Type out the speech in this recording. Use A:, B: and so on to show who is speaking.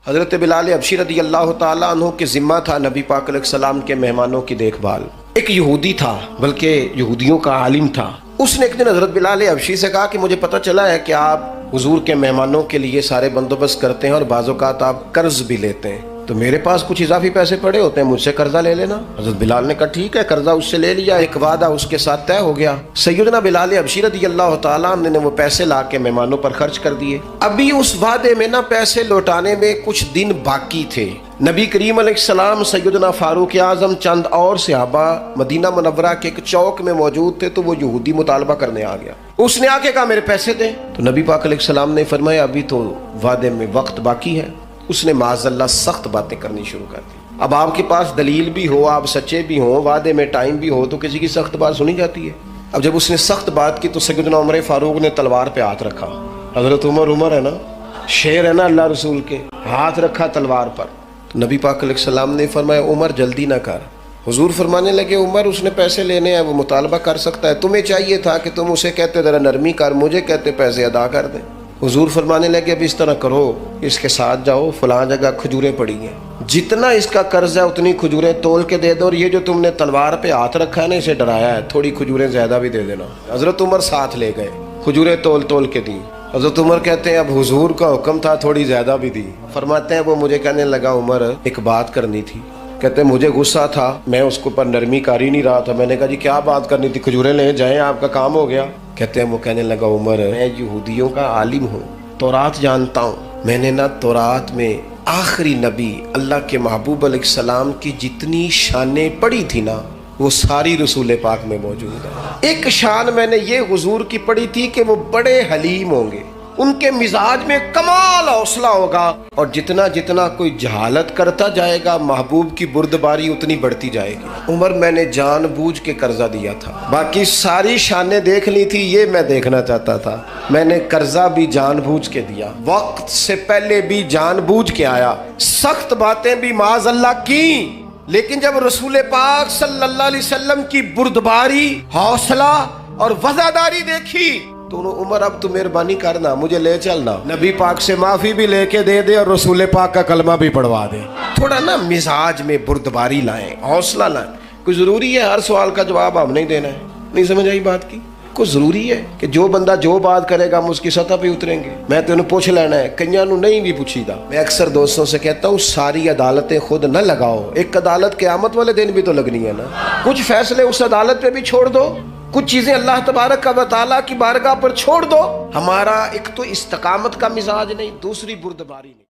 A: حضرت بلال حبشی رضی اللہ تعالیٰ عنہ کے ذمہ تھا نبی پاک علیہ السلام کے مہمانوں کی دیکھ بھال۔ ایک یہودی تھا، بلکہ یہودیوں کا عالم تھا۔ اس نے ایک دن حضرت بلال حبشی سے کہا کہ مجھے پتہ چلا ہے کہ آپ حضور کے مہمانوں کے لیے سارے بندوبست کرتے ہیں اور بعض اوقات آپ قرض بھی لیتے ہیں، تو میرے پاس کچھ اضافی پیسے پڑے ہوتے ہیں، مجھ سے قرضہ لے لینا۔ حضرت بلال نے کہا ٹھیک ہے، قرضہ اس سے لے لیا۔ ایک وعدہ اس کے ساتھ طے ہو گیا۔ سیدنا بلال حبشی رضی اللہ تعالیٰ عنہ نے وہ پیسے لا کے مہمانوں پر خرچ کر دیے۔ ابھی اس وعدے میں نہ پیسے لوٹانے میں کچھ دن باقی تھے۔ نبی کریم علیہ السلام، سیدنا فاروق اعظم، چند اور صحابہ مدینہ منورہ کے ایک چوک میں موجود تھے، تو وہ یہودی مطالبہ کرنے آ گیا۔ اس نے آ کے کہا میرے پیسے دیں، تو نبی پاک علیہ السلام نے فرمایا ابھی تو وعدے میں وقت باقی ہے۔ اس نے معاذ اللہ سخت باتیں کرنی شروع کر دی۔ اب آپ کے پاس دلیل بھی ہو، آپ سچے بھی ہوں، وعدے میں ٹائم بھی ہو، تو کسی کی سخت بات سنی جاتی ہے۔ اب جب اس نے سخت بات کی تو سیدنا عمر فاروق نے تلوار پہ ہاتھ رکھا۔ حضرت عمر ہے نا، شیر ہے نا اللہ رسول کے، ہاتھ رکھا تلوار پر۔ تو نبی پاک علیہ السلام نے فرمایا عمر جلدی نہ کر۔ حضور فرمانے لگے عمر اس نے پیسے لینے ہیں، وہ مطالبہ کر سکتا ہے، تمہیں چاہیے تھا کہ تم اسے کہتے ذرا نرمی کر، مجھے کہتے پیسے ادا کر دیں۔ حضور فرمانے لگے اب اس طرح کرو، اس کے ساتھ جاؤ، فلاں جگہ کھجوریں پڑی ہیں، جتنا اس کا قرض ہے اتنی کھجوریں تول کے دے دو، اور یہ جو تم نے تلوار پہ ہاتھ رکھا ہے نا، اسے ڈرایا ہے، تھوڑی کھجوریں زیادہ بھی دے دینا۔ حضرت عمر ساتھ لے گئے، کھجوریں تول کے دی۔ حضرت عمر کہتے ہیں اب حضور کا حکم تھا، تھوڑی زیادہ بھی دی۔ فرماتے ہیں وہ مجھے کہنے لگا عمر ایک بات کرنی تھی۔ کہتے ہیں مجھے غصہ تھا، میں اس کو پر نرمی کر ہی نہیں رہا تھا، میں نے کہا جی کیا بات کرنی تھی، کھجوریں لے جائیں، آپ کا کام ہو گیا۔ کہتے ہیں وہ کہنے لگا عمر میں یہودیوں کا عالم ہوں، تورات جانتا ہوں، میں نے نا تورات میں آخری نبی اللہ کے محبوب علیہ السلام کی جتنی شانیں پڑھی تھی نا، وہ ساری رسول پاک میں موجود ہے۔ ایک شان میں نے یہ حضور کی پڑھی تھی کہ وہ بڑے حلیم ہوں گے، ان کے مزاج میں کمال حوصلہ ہوگا، اور جتنا جتنا کوئی جہالت کرتا جائے گا محبوب کی بردباری اتنی بڑھتی جائے گی۔ عمر میں نے جان بوجھ کے قرضہ دیا تھا، باقی ساری شانیں دیکھ لی تھی، یہ میں دیکھنا چاہتا تھا، میں نے قرضہ بھی جان بوجھ کے دیا، وقت سے پہلے بھی جان بوجھ کے آیا، سخت باتیں بھی معاذ اللہ کی، لیکن جب رسول پاک صلی اللہ علیہ وسلم کی بردباری، حوصلہ اور وفاداری دیکھی تو عمر اب تو مہربانی کرنا، مجھے لے چلنا، نبی پاک سے معافی بھی لے کے دے دے اور رسول پاک کا کلمہ بھی پڑھوا دے۔ تھوڑا نا مزاج میں بردباری لائیں، حوصلہ لائیں۔ کوئی ضروری ہے ہر سوال کا جواب ہم نہیں دینا ہے؟ نہیں سمجھ آئی بات کی؟ کوئی ضروری ہے کہ جو بندہ جو بات کرے گا ہم اس کی سطح پہ اتریں گے؟ میں تو انہیں پوچھ لینا ہے، کئیاں نو نہیں بھی پوچھی دا۔ میں اکثر دوستوں سے کہتا ہوں ساری عدالتیں خود نہ لگاؤ، ایک عدالت قیامت والے دن بھی تو لگنی ہے نا، کچھ فیصلے اس عدالت پہ بھی چھوڑ دو، کچھ چیزیں اللہ تبارک و تعالیٰ کی بارگاہ پر چھوڑ دو۔ ہمارا ایک تو استقامت کا مزاج نہیں، دوسری بردباری نہیں۔